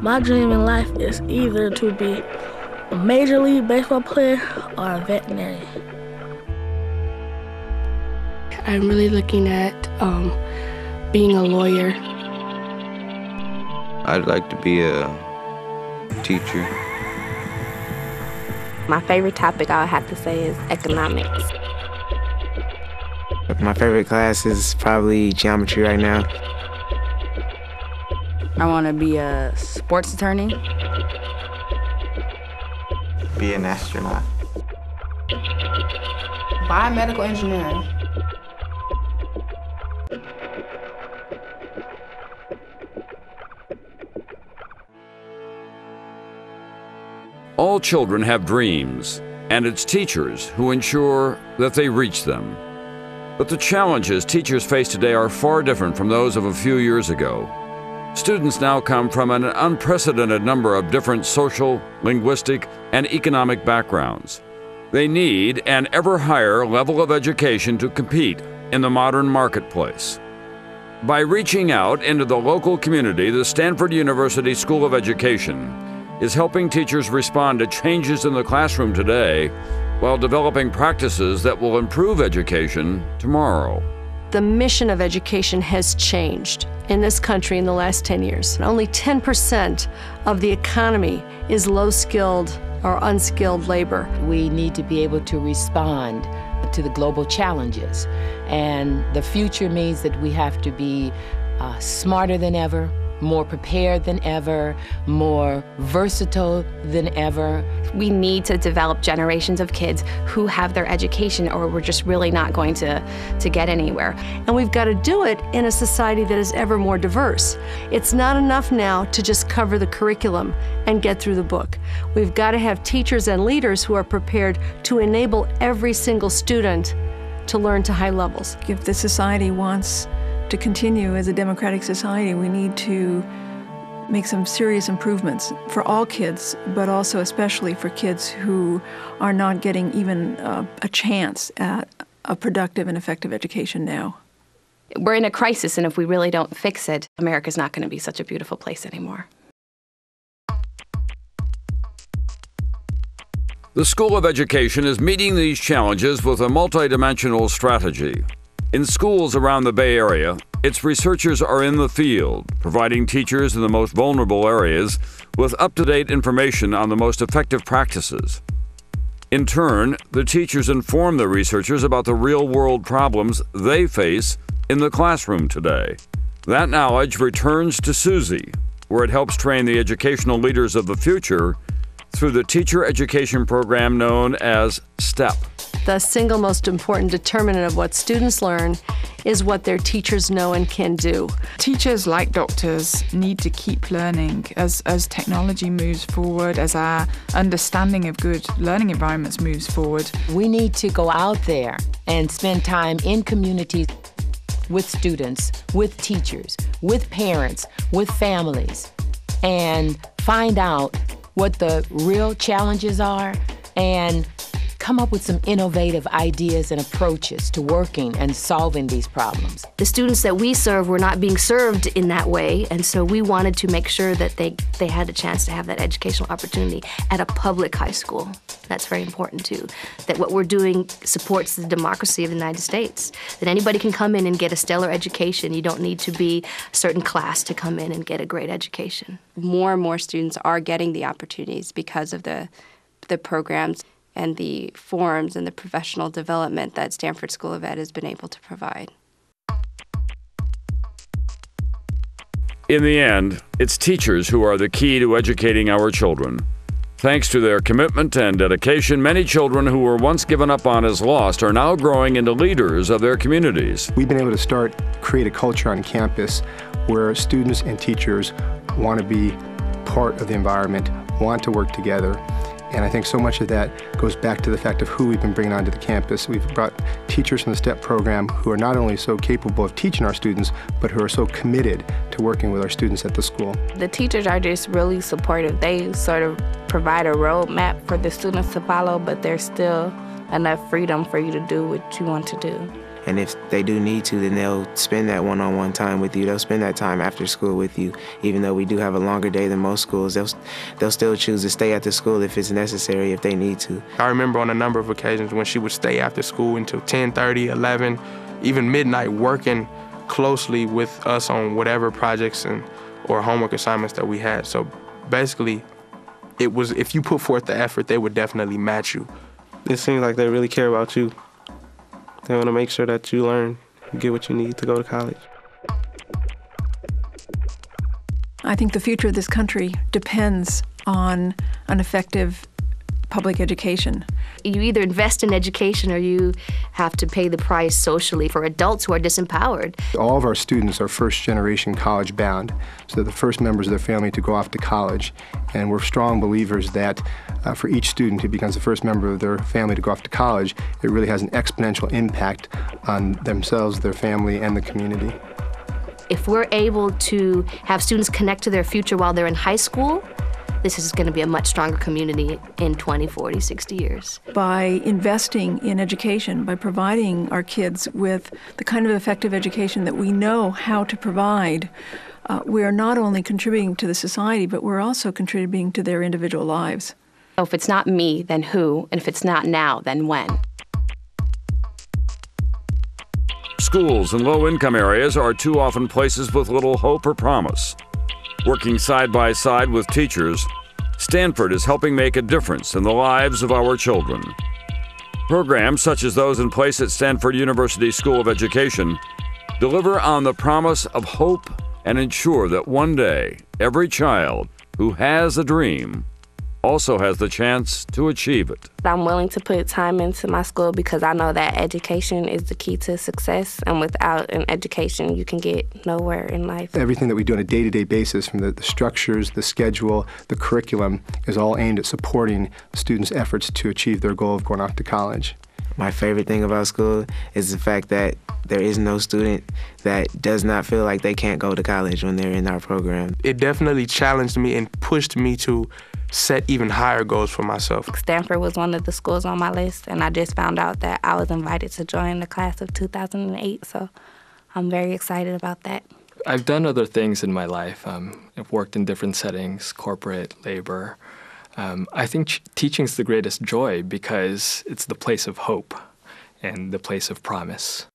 My dream in life is either to be a Major League Baseball player or a veterinarian. I'm really looking at being a lawyer. I'd like to be a teacher. My favorite topic I would have to say is economics. My favorite class is probably geometry right now. I want to be a sports attorney. Be an astronaut. Biomedical engineering. All children have dreams, and it's teachers who ensure that they reach them. But the challenges teachers face today are far different from those of a few years ago. Students now come from an unprecedented number of different social, linguistic, and economic backgrounds. They need an ever higher level of education to compete in the modern marketplace. By reaching out into the local community, the Stanford University School of Education is helping teachers respond to changes in the classroom today while developing practices that will improve education tomorrow. The mission of education has changed in this country in the last 10 years. Only 10% of the economy is low-skilled or unskilled labor. We need to be able to respond to the global challenges. And the future means that we have to be smarter than ever, more prepared than ever, more versatile than ever. We need to develop generations of kids who have their education, or we're just really not going to get anywhere. And we've got to do it in a society that is ever more diverse. It's not enough now to just cover the curriculum and get through the book. We've got to have teachers and leaders who are prepared to enable every single student to learn to high levels. If the society wants to continue as a democratic society, we need to make some serious improvements for all kids, but also especially for kids who are not getting even a chance at a productive and effective education now. We're in a crisis, and if we really don't fix it, America's not going to be such a beautiful place anymore. The School of Education is meeting these challenges with a multidimensional strategy. In schools around the Bay Area, its researchers are in the field, providing teachers in the most vulnerable areas with up-to-date information on the most effective practices. In turn, the teachers inform the researchers about the real-world problems they face in the classroom today. That knowledge returns to Susie, where it helps train the educational leaders of the future through the teacher education program known as STEP. The single most important determinant of what students learn is what their teachers know and can do. Teachers, like doctors, need to keep learning as technology moves forward, as our understanding of good learning environments moves forward. We need to go out there and spend time in communities with students, with teachers, with parents, with families, and find out what the real challenges are and come up with some innovative ideas and approaches to working and solving these problems. The students that we serve were not being served in that way, and so we wanted to make sure that they had a chance to have that educational opportunity at a public high school. That's very important too, that what we're doing supports the democracy of the United States, that anybody can come in and get a stellar education. You don't need to be a certain class to come in and get a great education. More and more students are getting the opportunities because of the programs and the forums and the professional development that Stanford School of Ed has been able to provide. In the end, it's teachers who are the key to educating our children. Thanks to their commitment and dedication, many children who were once given up on as lost are now growing into leaders of their communities. We've been able to create a culture on campus where students and teachers want to be part of the environment, want to work together. And I think so much of that goes back to the fact of who we've been bringing onto the campus. We've brought teachers from the STEP program who are not only so capable of teaching our students, but who are so committed to working with our students at the school. The teachers are just really supportive. They sort of provide a roadmap for the students to follow, but there's still enough freedom for you to do what you want to do. And if they do need to, then they'll spend that one-on-one time with you. They'll spend that time after school with you. Even though we do have a longer day than most schools, they'll still choose to stay at the school if it's necessary, if they need to. I remember on a number of occasions when she would stay after school until 10:30, 11, even midnight, working closely with us on whatever projects or homework assignments that we had. So basically, it was, if you put forth the effort, they would definitely match you. It seems like they really care about you. They want to make sure that you learn, you get what you need to go to college. I think the future of this country depends on an effective public education. You either invest in education or you have to pay the price socially for adults who are disempowered. All of our students are first-generation college-bound, so they're the first members of their family to go off to college. And we're strong believers that for each student who becomes the first member of their family to go off to college, it really has an exponential impact on themselves, their family, and the community. If we're able to have students connect to their future while they're in high school, this is going to be a much stronger community in 20, 40, 60 years. By investing in education, by providing our kids with the kind of effective education that we know how to provide, we are not only contributing to the society, but we're also contributing to their individual lives. So if it's not me, then who? And if it's not now, then when? Schools in low-income areas are too often places with little hope or promise. Working side by side with teachers, Stanford is helping make a difference in the lives of our children. Programs such as those in place at Stanford University School of Education deliver on the promise of hope and ensure that one day every child who has a dream also has the chance to achieve it. I'm willing to put time into my school because I know that education is the key to success, and without an education, you can get nowhere in life. Everything that we do on a day-to-day basis, from the structures, the schedule, the curriculum, is all aimed at supporting students' efforts to achieve their goal of going off to college. My favorite thing about school is the fact that there is no student that does not feel like they can't go to college when they're in our program. It definitely challenged me and pushed me to set even higher goals for myself. Stanford was one of the schools on my list, and I just found out that I was invited to join the class of 2008, so I'm very excited about that. I've done other things in my life. I've worked in different settings, corporate, labor. I think teaching is the greatest joy because it's the place of hope and the place of promise.